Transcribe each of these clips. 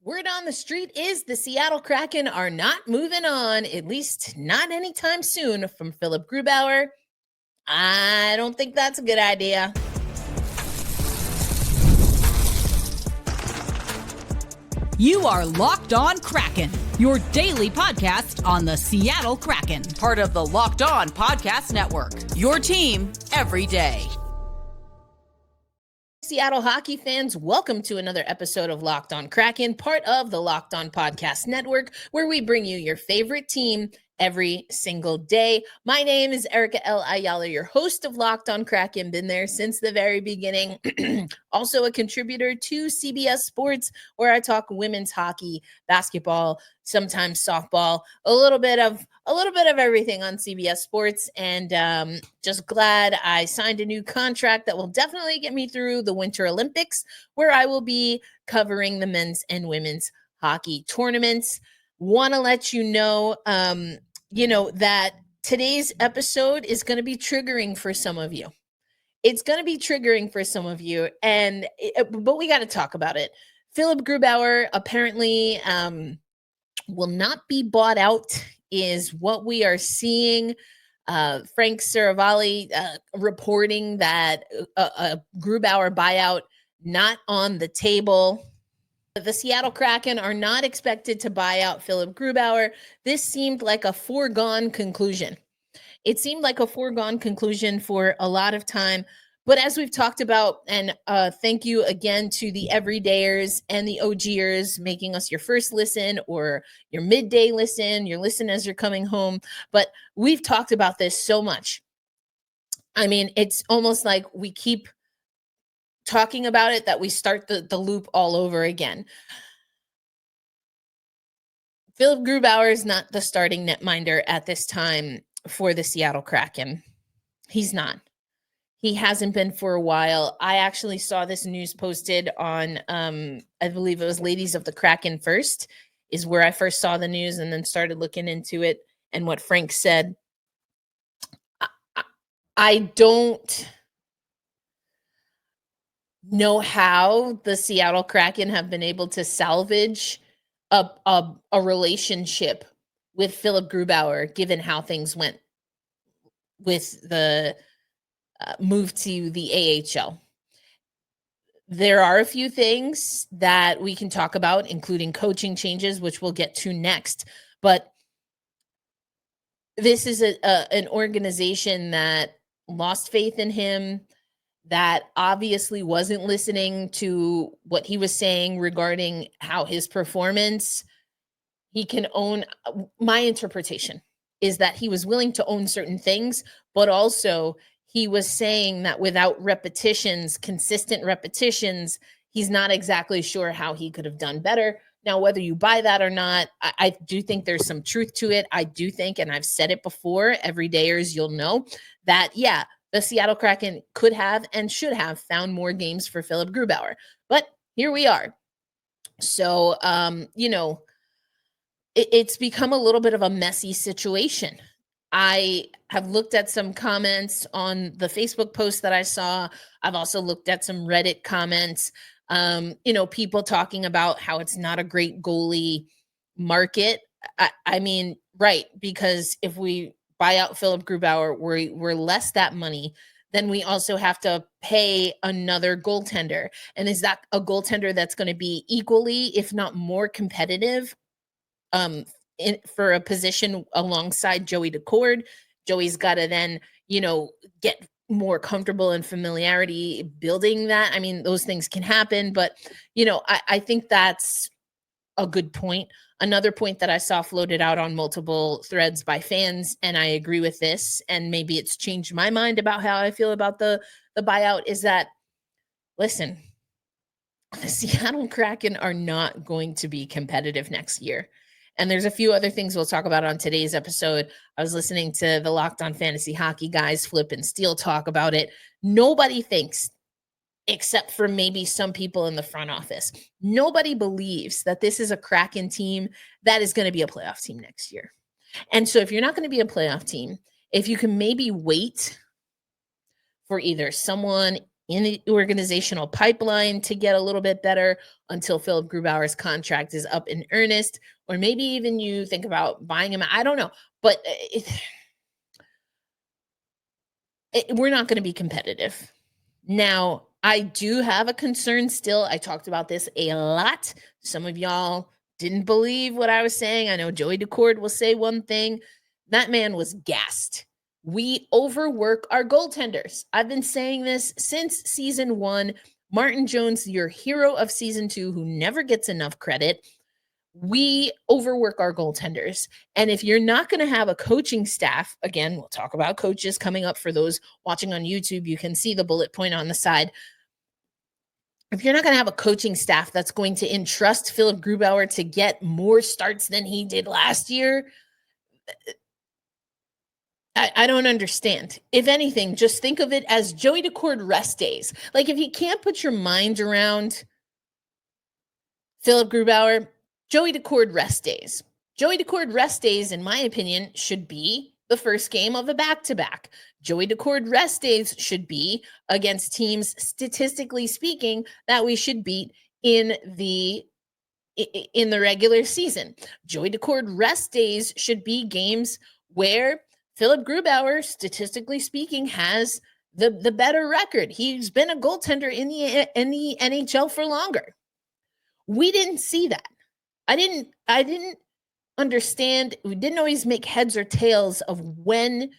Word on the street is the Seattle Kraken are not moving on, at least not anytime soon, from Philipp Grubauer. I don't think that's a good idea. You are Locked On Kraken, your daily podcast on the Seattle Kraken, part of the Locked On Podcast Network, your team every day. Seattle hockey fans, welcome to another episode of Locked On Kraken, part of the Locked On Podcast Network, where we bring you your favorite team every single day. My name is Erica L. Ayala, your host of Locked On Kraken, been there since the very beginning. Also a contributor to CBS Sports, where I talk women's hockey, basketball, sometimes softball, a little bit of everything on CBS Sports, and just glad I signed a new contract that will definitely get me through the Winter Olympics, where I will be covering the men's and women's hockey tournaments. Want to let you know, that today's episode is going to be triggering for some of you. It's going to be triggering for some of you, but we got to talk about it. Philipp Grubauer apparently will not be bought out, is what we are seeing. Frank Saravalli reporting that a Grubauer buyout not on the table. The Seattle Kraken are not expected to buy out Philipp Grubauer. This seemed like a foregone conclusion. It seemed like a foregone conclusion for a lot of time. But as we've talked about, and thank you again to the everydayers and the OGers making us your first listen or your midday listen, your listen as you're coming home. But we've talked about this so much. I mean, it's almost like we keep talking about it that we start the loop all over again. Philipp Grubauer is not the starting netminder at this time for the Seattle Kraken. He's not. He hasn't been for a while. I actually saw this news posted on, I believe it was Ladies of the Kraken First, is where I first saw the news and then started looking into it and what Frank said. I don't know how the Seattle Kraken have been able to salvage a relationship with Philipp Grubauer, given how things went with the move to the AHL. There are a few things that we can talk about, including coaching changes, which we'll get to next. But this is an organization that lost faith in him, that obviously wasn't listening to what he was saying regarding how his performance, he can own. My interpretation is that he was willing to own certain things, but also he was saying that without repetitions, consistent repetitions, he's not exactly sure how he could have done better. Now, whether you buy that or not, I do think there's some truth to it. I do think, and I've said it before, everydayers, you'll know that, yeah, the Seattle Kraken could have and should have found more games for Philipp Grubauer. But here we are. So, it's become a little bit of a messy situation. I have looked at some comments on the Facebook post that I saw. I've also looked at some Reddit comments, people talking about how it's not a great goalie market. I mean, right, because if we buy out Philipp Grubauer, we're less that money. Then we also have to pay another goaltender. And is that a goaltender that's going to be equally, if not more competitive, for a position alongside Joey Daccord? Joey's got to then, get more comfortable and familiarity building that. I mean, those things can happen, but, I think that's a good point. Another point that I saw floated out on multiple threads by fans, and I agree with this, and maybe it's changed my mind about how I feel about the buyout, is that, listen, the Seattle Kraken are not going to be competitive next year. And there's a few other things we'll talk about on today's episode. I was listening to the Locked On Fantasy Hockey guys, Flip and Steele, talk about it. Nobody thinks, except for maybe some people in the front office, nobody believes that this is a Kraken team that is going to be a playoff team next year. And so if you're not going to be a playoff team, if you can maybe wait for either someone in the organizational pipeline to get a little bit better until Philipp Grubauer's contract is up in earnest, or maybe even you think about buying him. I don't know, but we're not going to be competitive. Now, I do have a concern still. I talked about this a lot. Some of y'all didn't believe what I was saying. I know Joey Daccord will say one thing. That man was gassed. We overwork our goaltenders. I've been saying this since season 1. Martin Jones, your hero of season 2, who never gets enough credit. We overwork our goaltenders. And if you're not going to have a coaching staff, again, we'll talk about coaches coming up. For those watching on YouTube, you can see the bullet point on the side. If you're not going to have a coaching staff that's going to entrust Philipp Grubauer to get more starts than he did last year, I don't understand. If anything, just think of it as Joey Daccord rest days. Like, if you can't put your mind around Philipp Grubauer, Joey Daccord rest days. Joey Daccord rest days, in my opinion, should be the first game of the back-to-back. Joey Daccord rest days should be against teams, statistically speaking, that we should beat in the regular season. Joey Daccord rest days should be games where Philipp Grubauer, statistically speaking, has the better record. He's been a goaltender in the NHL for longer. We didn't see that. I didn't understand. We didn't always make heads or tails of when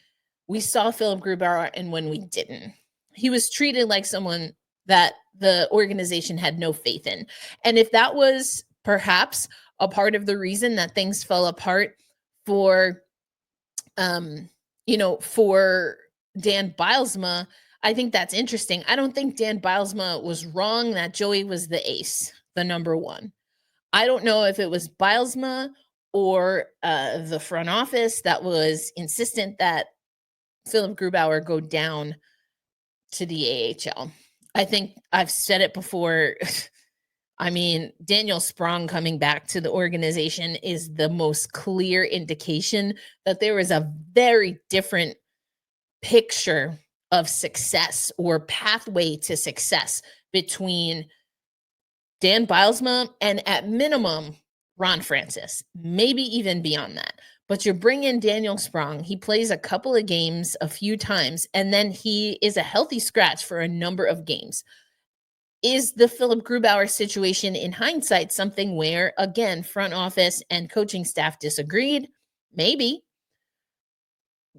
we saw Philipp Grubauer and when we didn't. He was treated like someone that the organization had no faith in. And if that was perhaps a part of the reason that things fell apart for for Dan Bylsma, I think that's interesting. I don't think Dan Bylsma was wrong that Joey was the ace, the number one. I don't know if it was Bylsma or the front office that was insistent that Philipp Grubauer go down to the AHL. I think I've said it before. I mean, Daniel Sprong coming back to the organization is the most clear indication that there is a very different picture of success or pathway to success between Dan Bylsma and, at minimum, Ron Francis, maybe even beyond that. But you bring in Daniel Sprong. He plays a couple of games a few times, and then he is a healthy scratch for a number of games. Is the Philipp Grubauer situation in hindsight something where, again, front office and coaching staff disagreed? Maybe.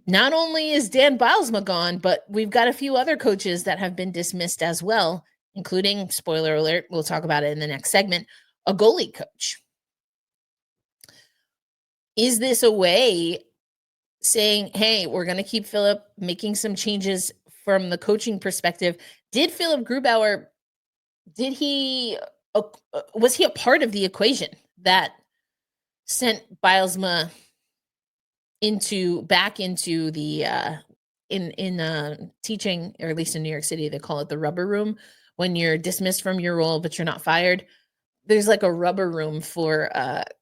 Not only is Dan Bylsma gone, but we've got a few other coaches that have been dismissed as well, including, spoiler alert, we'll talk about it in the next segment, a goalie coach. Is this a way saying, hey, we're going to keep Philipp, making some changes from the coaching perspective? Did Philipp Grubauer, was he a part of the equation that sent Bylsma back into the in teaching, or at least in New York City, they call it the rubber room. When you're dismissed from your role, but you're not fired, there's like a rubber room for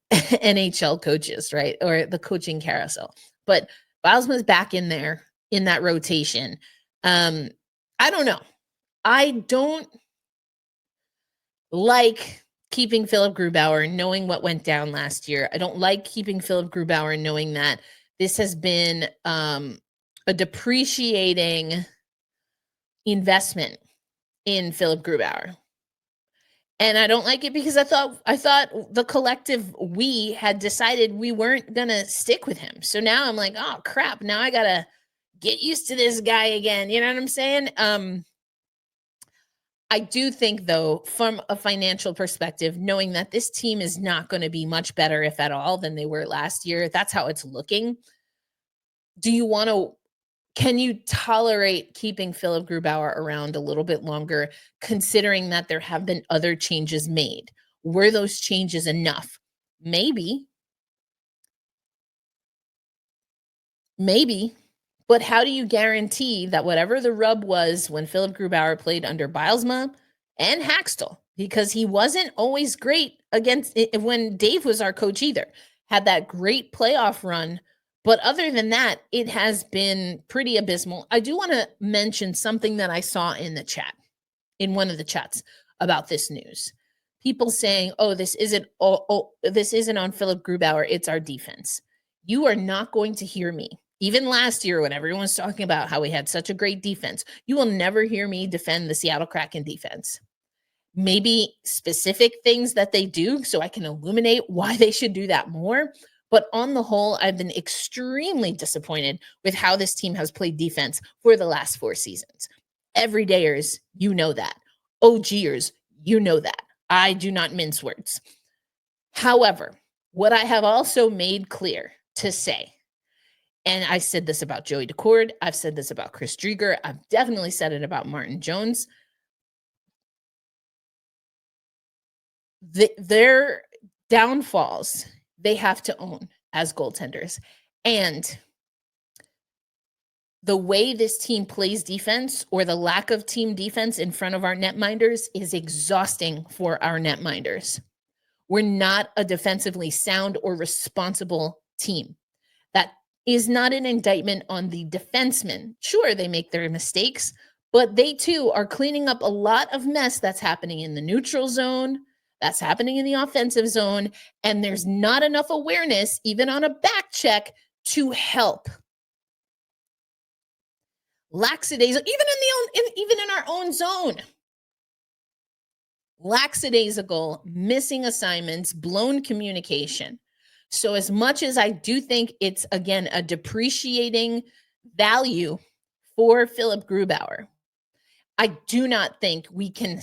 NHL coaches, right? Or the coaching carousel. But Bylsma's back in there in that rotation. I don't know. I don't like keeping Philipp Grubauer knowing what went down last year. I don't like keeping Philipp Grubauer knowing that this has been a depreciating investment in Philipp Grubauer. And I don't like it because I thought the collective we had decided we weren't going to stick with him. So now I'm like, oh crap, now I got to get used to this guy again. You know what I'm saying? I do think, though, from a financial perspective, knowing that this team is not going to be much better, if at all, than they were last year, that's how it's looking. Can you tolerate keeping Philipp Grubauer around a little bit longer, considering that there have been other changes made? Were those changes enough? Maybe. But how do you guarantee that whatever the rub was when Philipp Grubauer played under Bylsma and Haxtell, because he wasn't always great when Dave was our coach either, had that great playoff run. But other than that, it has been pretty abysmal. I do want to mention something that I saw in the chat. in one of the chats about this news. People saying, this isn't on Philipp Grubauer, it's our defense. You are not going to hear me. Even last year, when everyone was talking about how we had such a great defense, you will never hear me defend the Seattle Kraken defense. Maybe specific things that they do so I can illuminate why they should do that more. But on the whole, I've been extremely disappointed with how this team has played defense for the last 4 seasons. Everydayers, you know that. OGers, you know that. I do not mince words. However, what I have also made clear to say, and I said this about Joey Decord, I've said this about Chris Drieger, I've definitely said it about Martin Jones. Their downfalls, they have to own as goaltenders. And the way this team plays defense, or the lack of team defense in front of our netminders, is exhausting for our netminders. We're not a defensively sound or responsible team. That is not an indictment on the defensemen. Sure, they make their mistakes, but they too are cleaning up a lot of mess that's happening in the neutral zone, that's happening in the offensive zone, and there's not enough awareness, even on a back check, to help. Lackadaisical, even in our own zone. Lackadaisical, missing assignments, blown communication. So as much as I do think it's, again, a depreciating value for Philipp Grubauer, I do not think we can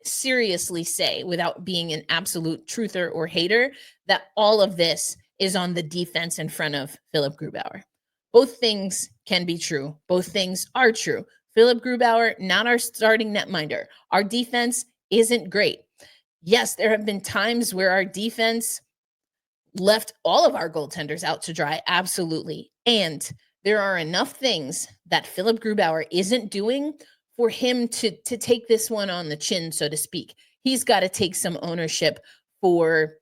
seriously say, without being an absolute truther or hater, that all of this is on the defense in front of Philipp Grubauer. Both things can be true. Both things are true. Philipp Grubauer, not our starting netminder. Our defense isn't great. Yes, there have been times where our defense left all of our goaltenders out to dry. Absolutely. And there are enough things that Philipp Grubauer isn't doing for him to take this one on the chin, so to speak. He's got to take some ownership for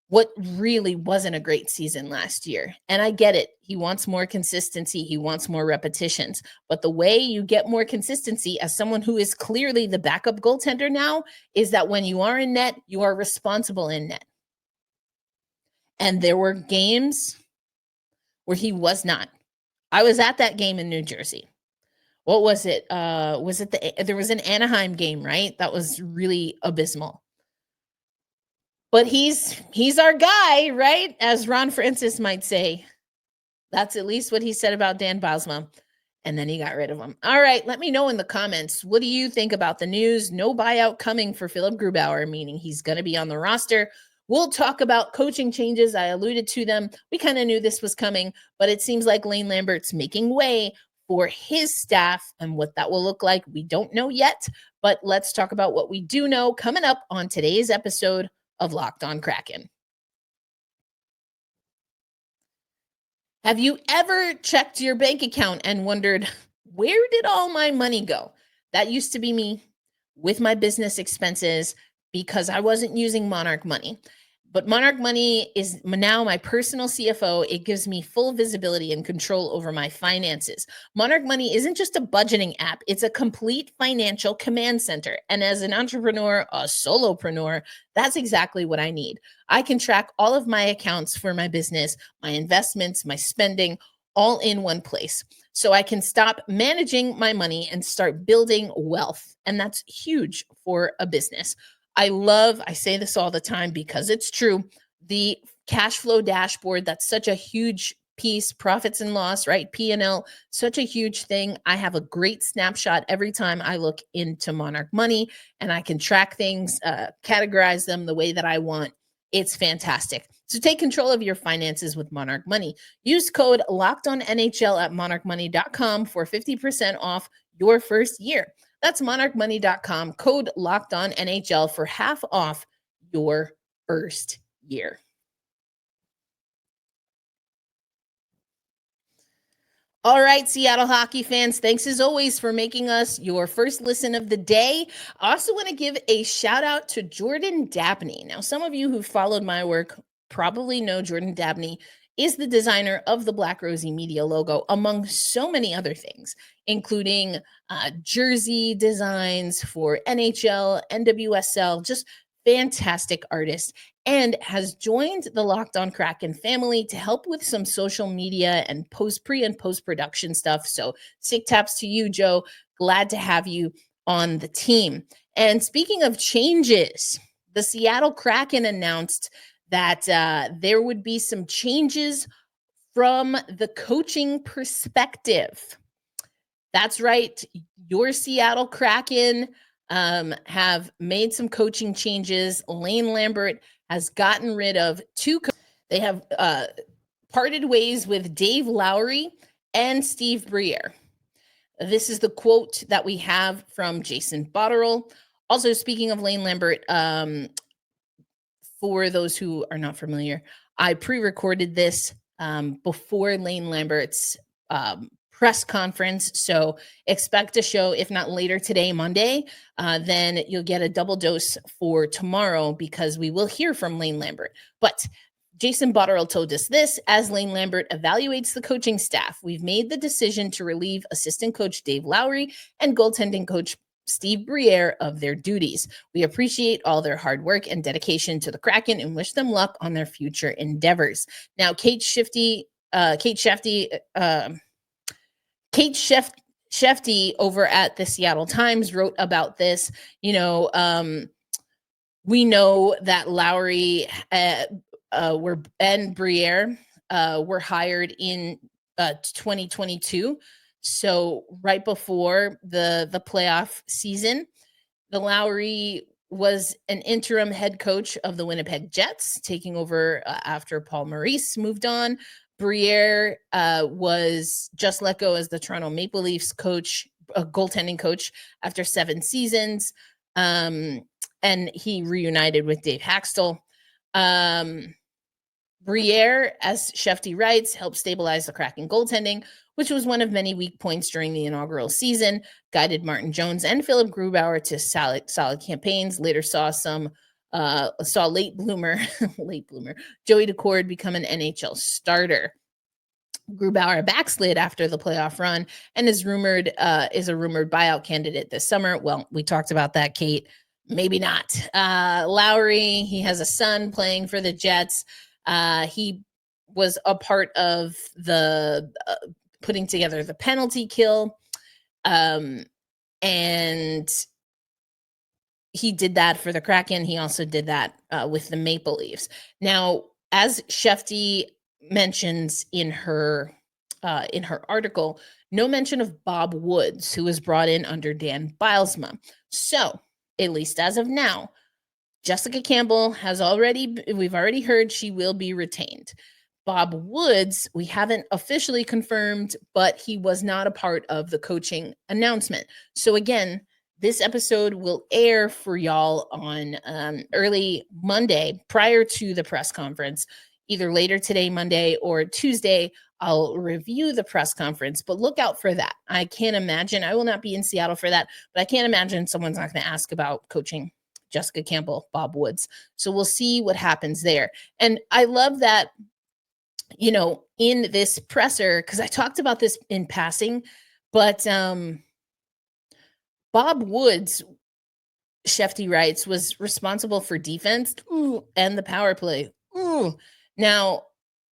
what really wasn't a great season last year. And I get it. He wants more consistency. He wants more repetitions. But the way you get more consistency as someone who is clearly the backup goaltender now is that when you are in net, you are responsible in net. And there were games where he was not. I was at that game in New Jersey. What was it? There was an Anaheim game, right? That was really abysmal. But he's our guy, right? As Ron Francis might say. That's at least what he said about Dan Bosma. And then he got rid of him. All right, let me know in the comments. What do you think about the news? No buyout coming for Philipp Grubauer, meaning he's going to be on the roster. We'll talk about coaching changes. I alluded to them. We kind of knew this was coming, but it seems like Lane Lambert's making way for his staff, and what that will look like, we don't know yet. But let's talk about what we do know coming up on today's episode of Locked On Kraken. Have you ever checked your bank account and wondered, where did all my money go? That used to be me with my business expenses because I wasn't using Monarch Money. But Monarch Money is now my personal CFO. It gives me full visibility and control over my finances. Monarch Money isn't just a budgeting app. It's a complete financial command center. And as an entrepreneur, a solopreneur, that's exactly what I need. I can track all of my accounts for my business, my investments, my spending, all in one place. So I can stop managing my money and start building wealth. And that's huge for a business. I say this all the time because it's true, the cash flow dashboard, that's such a huge piece, profits and loss, right? P&L, such a huge thing. I have a great snapshot every time I look into Monarch Money, and I can track things, categorize them the way that I want. It's fantastic. So take control of your finances with Monarch Money. Use code LOCKEDONNHL at monarchmoney.com for 50% off your first year. That's monarchmoney.com, code LOCKEDONNHL for half off your first year. All right, Seattle hockey fans, thanks as always for making us your first listen of the day. I also want to give a shout out to Jordan Dabney. Now, some of you who followed my work probably know Jordan Dabney is the designer of the Black Rosie Media logo, among so many other things, including jersey designs for NHL, NWSL, just fantastic artist, and has joined the Locked On Kraken family to help with some social media and pre and post production stuff. So sick taps to you, Joe. Glad to have you on the team. And speaking of changes, the Seattle Kraken announced that there would be some changes from the coaching perspective. That's right. Your Seattle Kraken have made some coaching changes. Lane Lambert has gotten rid of they have parted ways with Dave Lowry and Steve Briere. This is the quote that we have from Jason Botterill. Also, speaking of Lane Lambert, for those who are not familiar, I pre-recorded this before Lane Lambert's press conference. So expect a show, if not later today, Monday, then you'll get a double dose for tomorrow because we will hear from Lane Lambert. But Jason Botterill told us this: as Lane Lambert evaluates the coaching staff, we've made the decision to relieve assistant coach Dave Lowry and goaltending coach Steve Briere of their duties. We appreciate all their hard work and dedication to the Kraken and wish them luck on their future endeavors. Now, Kate Shefty over at the Seattle Times wrote about this. We know that Lowry and Briere were hired in 2022. So right before the playoff season, the Lowry was an interim head coach of the Winnipeg Jets, taking over after Paul Maurice moved on. Briere was just let go as the Toronto Maple Leafs coach, goaltending coach, after 7 seasons. And he reunited with Dave Haxtell. Briere, as Shefty writes, helped stabilize the Kraken goaltending, which was one of many weak points during the inaugural season, guided Martin Jones and Philipp Grubauer to solid campaigns, later saw late bloomer Joey Daccord become an NHL starter. Grubauer backslid after the playoff run and is a rumored buyout candidate this summer. Well, we talked about that, Kate. Maybe not. Lowry, he has a son playing for the Jets. He was a part of the putting together the penalty kill. And he did that for the Kraken. He also did that with the Maple Leafs. Now, as Shefty mentions in her article, no mention of Bob Woods, who was brought in under Dan Bylsma. So, at least as of now, Jessica Campbell we've already heard she will be retained. Bob Woods, we haven't officially confirmed, but he was not a part of the coaching announcement. So again, this episode will air for y'all on early Monday prior to the press conference, either later today, Monday, or Tuesday. I'll review the press conference, but look out for that. I can't imagine, I will not be in Seattle for that, but I can't imagine someone's not going to ask about coaching Jessica Campbell, Bob Woods. So we'll see what happens there. And I love that, in this presser, because I talked about this in passing, but Bob Woods, Shefty writes, was responsible for defense and the power play. Now,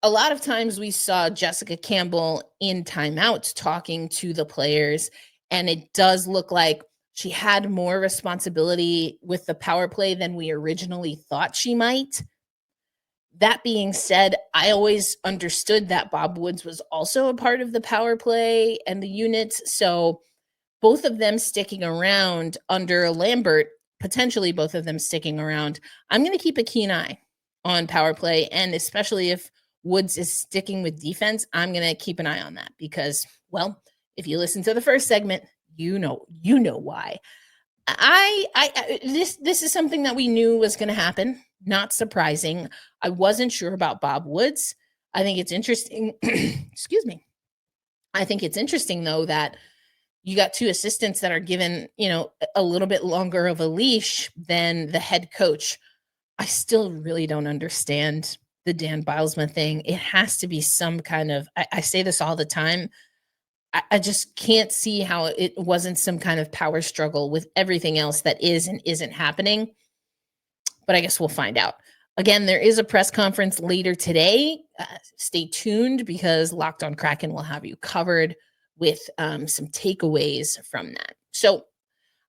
a lot of times we saw Jessica Campbell in timeouts talking to the players, and it does look like she had more responsibility with the power play than we originally thought she might. That being said, I always understood that Bob Woods was also a part of the power play and the units. So both of them sticking around under Lambert, potentially both of them sticking around, I'm going to keep a keen eye on power play. And especially if Woods is sticking with defense, I'm going to keep an eye on that because, well, if you listen to the first segment, you know why. This is something that we knew was going to happen. Not surprising. I wasn't sure about Bob Woods. I think it's interesting. Excuse me. I think it's interesting though that you got 2 assistants that are given, a little bit longer of a leash than the head coach. I still really don't understand the Dan Bilesma thing. It has to be some kind of, I say this all the time. I just can't see how it wasn't some kind of power struggle with everything else that is and isn't happening. But I guess we'll find out. Again, there is a press conference later today. Stay tuned because Locked on Kraken will have you covered with some takeaways from that. So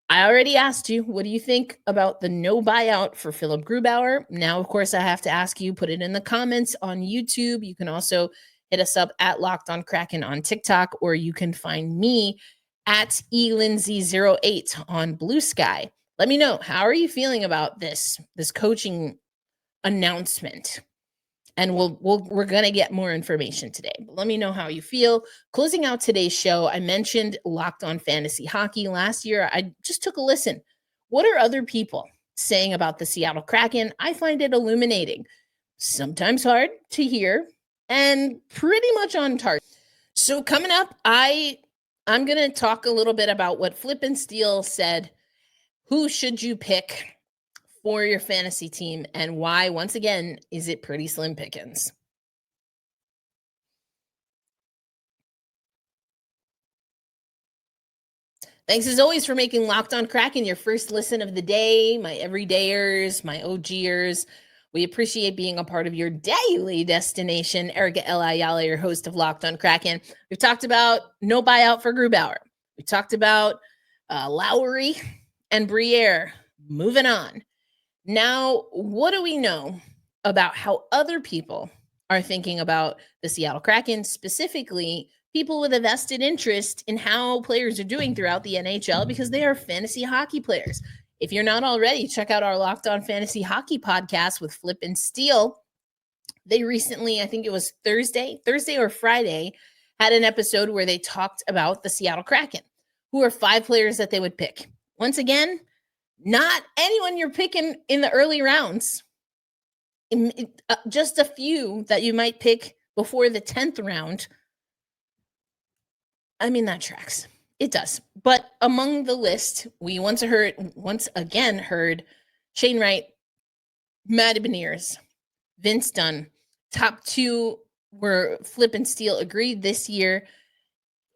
I already asked you, what do you think about the no buyout for Philipp Grubauer? Now, of course, I have to ask you, put it in the comments on YouTube. You can also hit us up at Locked on Kraken on TikTok, or you can find me at elindsay08 on Blue Sky. Let me know, how are you feeling about this coaching announcement? And we're going to get more information today. But let me know how you feel. Closing out today's show, I mentioned Locked on Fantasy Hockey last year. I just took a listen. What are other people saying about the Seattle Kraken? I find it illuminating. Sometimes hard to hear and pretty much on target. So coming up, I'm going to talk a little bit about what Flip and Steele said. Who should you pick for your fantasy team, and why, once again, is it pretty slim pickings? Thanks as always for making Locked on Kraken your first listen of the day, my everydayers, my OGers. We appreciate being a part of your daily destination. Erica L. Ayala, your host of Locked on Kraken. We've talked about no buyout for Grubauer. We talked about Lowry and Briere. Moving on. Now, what do we know about how other people are thinking about the Seattle Kraken, specifically people with a vested interest in how players are doing throughout the NHL, because they are fantasy hockey players? If you're not already, check out our Locked on Fantasy Hockey podcast with Flip and Steele. They recently, I think it was Thursday or Friday, had an episode where they talked about the Seattle Kraken, who are 5 players that they would pick. Once again, not anyone you're picking in the early rounds. Just a few that you might pick before the 10th round. I mean, that tracks. It does. But among the list, we once again heard Shane Wright, Matty Beniers, Vince Dunn. Top 2 were Flip and Steele agreed this year.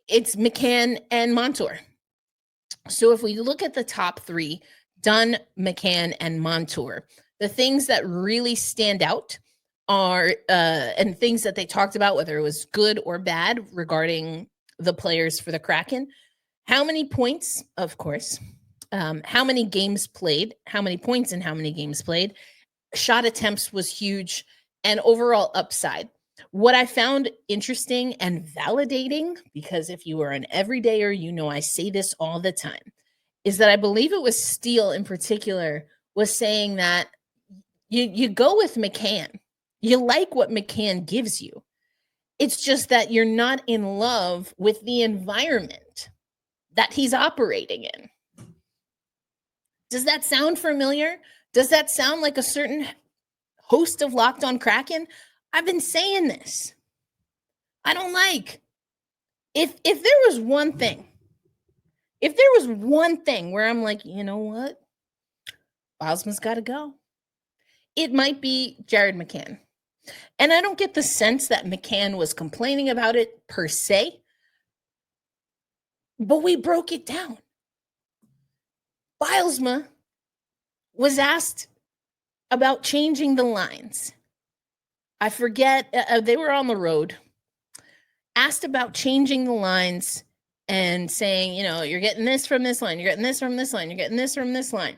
It's McCann and Montour. So if we look at the top 3, Dunn, McCann, and Montour, the things that really stand out are, and things that they talked about, whether it was good or bad regarding the players for the Kraken, how many points, of course, how many games played, how many points and how many games played, shot attempts was huge, and overall upside. What I found interesting and validating, because if you are an everydayer, you know I say this all the time, is that I believe it was Steele in particular was saying that you go with McCann. You like what McCann gives you. It's just that you're not in love with the environment that he's operating in. Does that sound familiar? Does that sound like a certain host of Locked on Kraken? I've been saying this. I don't like. If there was one thing where I'm like, you know what? Bilesman's got to go, it might be Jared McCann. And I don't get the sense that McCann was complaining about it per se, but we broke it down. Bilesma was asked about changing the lines. I forget, they were on the road, asked about changing the lines and saying, you know, you're getting this from this line, you're getting this from this line, you're getting this from this line.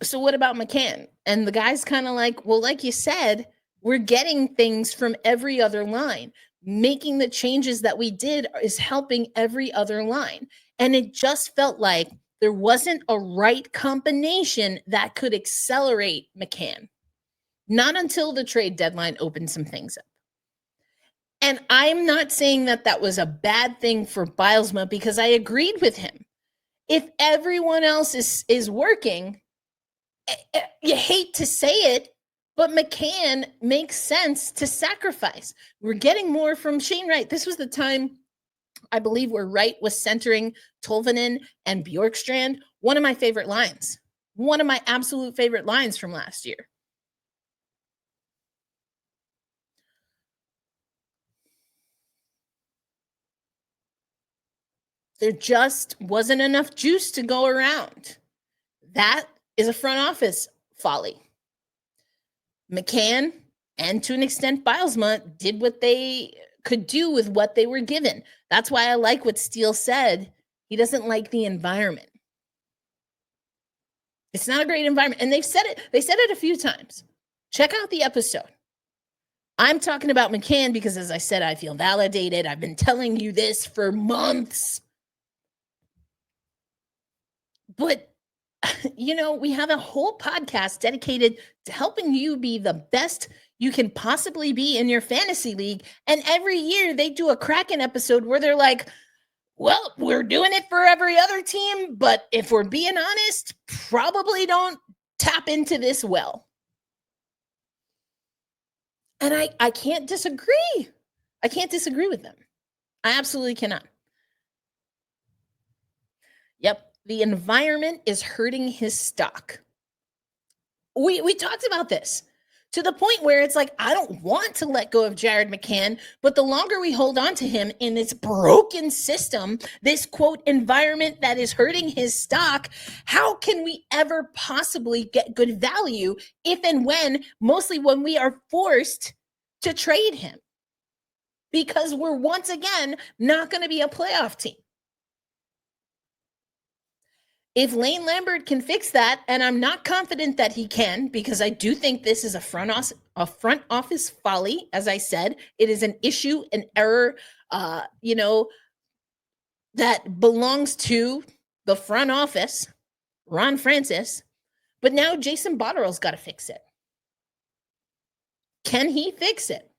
So what about McCann? And the guy's kind of like, well, like you said, we're getting things from every other line. Making the changes that we did is helping every other line. And it just felt like there wasn't a right combination that could accelerate McCann. Not until the trade deadline opened some things up. And I'm not saying that that was a bad thing for Bilesma, because I agreed with him. If everyone else is working, you hate to say it, but McCann makes sense to sacrifice. We're getting more from Shane Wright. This was the time, I believe, where Wright was centering Tolvanen and Bjorkstrand. One of my favorite lines. One of my absolute favorite lines from last year. There just wasn't enough juice to go around. That is a front office folly. McCann and to an extent Bylsma did what they could do with what they were given. That's why I like what Steele said. He doesn't like the environment. It's not a great environment. And they've said it. They said it a few times. Check out the episode. I'm talking about McCann because, as I said, I feel validated. I've been telling you this for months. But, we have a whole podcast dedicated to helping you be the best you can possibly be in your fantasy league. And every year they do a Kraken episode where they're like, well, we're doing it for every other team, but if we're being honest, probably don't tap into this well. And I can't disagree. I can't disagree with them. I absolutely cannot. Yep. The environment is hurting his stock. We talked about this to the point where it's like, I don't want to let go of Jared McCann, but the longer we hold on to him in this broken system, this quote environment that is hurting his stock, how can we ever possibly get good value if and mostly when we are forced to trade him? Because we're once again not going to be a playoff team. If Lane Lambert can fix that, and I'm not confident that he can, because I do think this is a front office folly. As I said, it is an issue, an error, that belongs to the front office, Ron Francis. But now Jason Botterill's got to fix it. Can he fix it?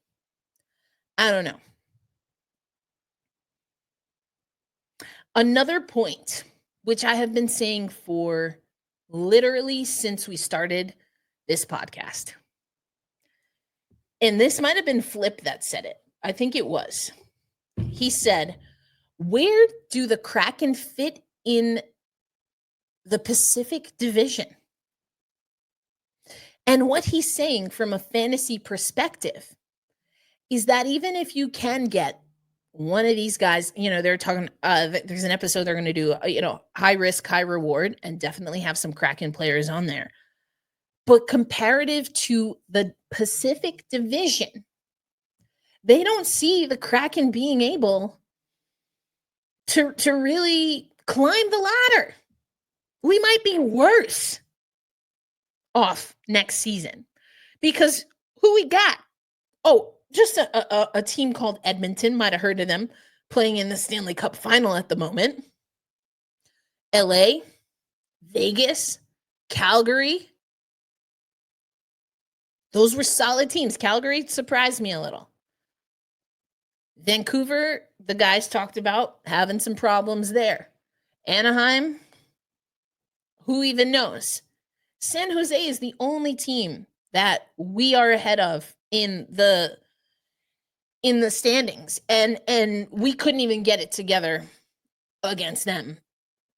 I don't know. Another point, which I have been saying for literally since we started this podcast. And this might have been Flip that said it. I think it was. He said, where do the Kraken fit in the Pacific Division? And what he's saying from a fantasy perspective is that even if you can get one of these guys, they're talking, there's an episode they're going to do, high risk, high reward, and definitely have some Kraken players on there. But comparative to the Pacific Division, they don't see the Kraken being able to really climb the ladder. We might be worse off next season because who we got? Oh, just a team called Edmonton, might have heard of them, playing in the Stanley Cup final at the moment. LA, Vegas, Calgary. Those were solid teams. Calgary surprised me a little. Vancouver, the guys talked about having some problems there. Anaheim, who even knows? San Jose is the only team that we are ahead of in the standings, and we couldn't even get it together against them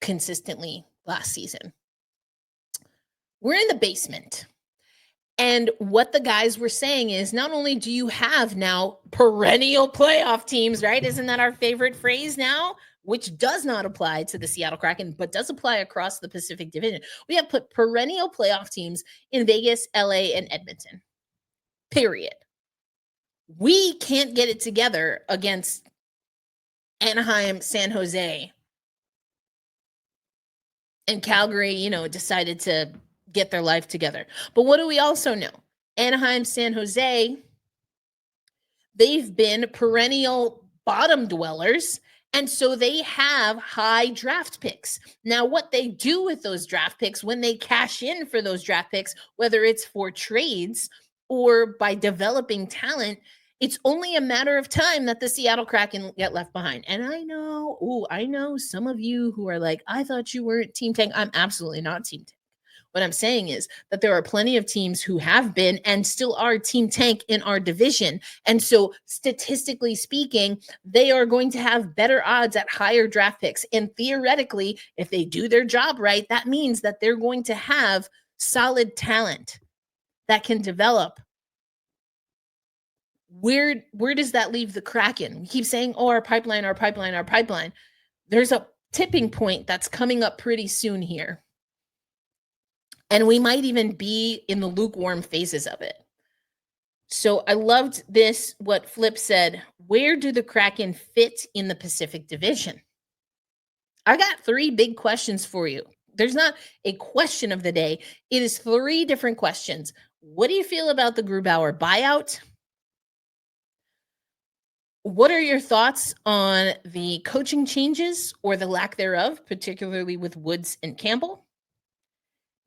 consistently last season. We're in the basement. And what the guys were saying is not only do you have now perennial playoff teams, right? Isn't that our favorite phrase now? Which does not apply to the Seattle Kraken, but does apply across the Pacific Division. We have put perennial playoff teams in Vegas, LA, and Edmonton. Period. We can't get it together against Anaheim, San Jose, and Calgary, decided to get their life together. But what do we also know? Anaheim, San Jose, they've been perennial bottom dwellers, and so they have high draft picks. Now, what they do with those draft picks when they cash in for those draft picks, whether it's for trades or by developing talent, it's only a matter of time that the Seattle Kraken get left behind. And I know some of you who are like, I thought you weren't Team Tank. I'm absolutely not Team Tank. What I'm saying is that there are plenty of teams who have been and still are Team Tank in our division. And so statistically speaking, they are going to have better odds at higher draft picks. And theoretically, if they do their job right, that means that they're going to have solid talent that can develop. Where does that leave the Kraken? We keep saying, our pipeline. There's a tipping point that's coming up pretty soon here. And we might even be in the lukewarm phases of it. So I loved this, what Flip said. Where do the Kraken fit in the Pacific Division? I got 3 big questions for you. There's not a question of the day. It is 3 different questions. What do you feel about the Grubauer buyout? What are your thoughts on the coaching changes or the lack thereof, particularly with Woods and Campbell?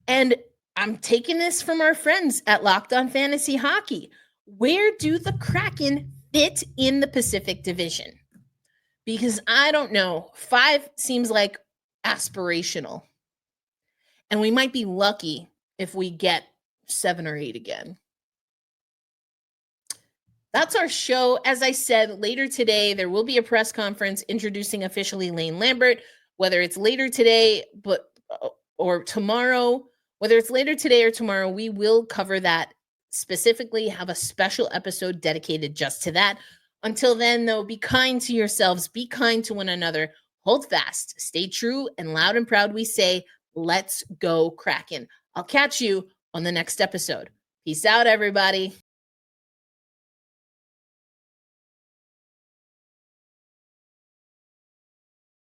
And I'm taking this from our friends at Locked On Fantasy Hockey. Where do the Kraken fit in the Pacific Division? Because I don't know, 5 seems like aspirational. And we might be lucky if we get 7 or 8 again. That's our show. As I said, later today, there will be a press conference introducing officially Lane Lambert, whether it's later today, or tomorrow, whether it's later today or tomorrow, we will cover that specifically, have a special episode dedicated just to that. Until then, though, be kind to yourselves, be kind to one another, hold fast, stay true, and loud and proud we say, let's go Kraken. I'll catch you on the next episode. Peace out, everybody.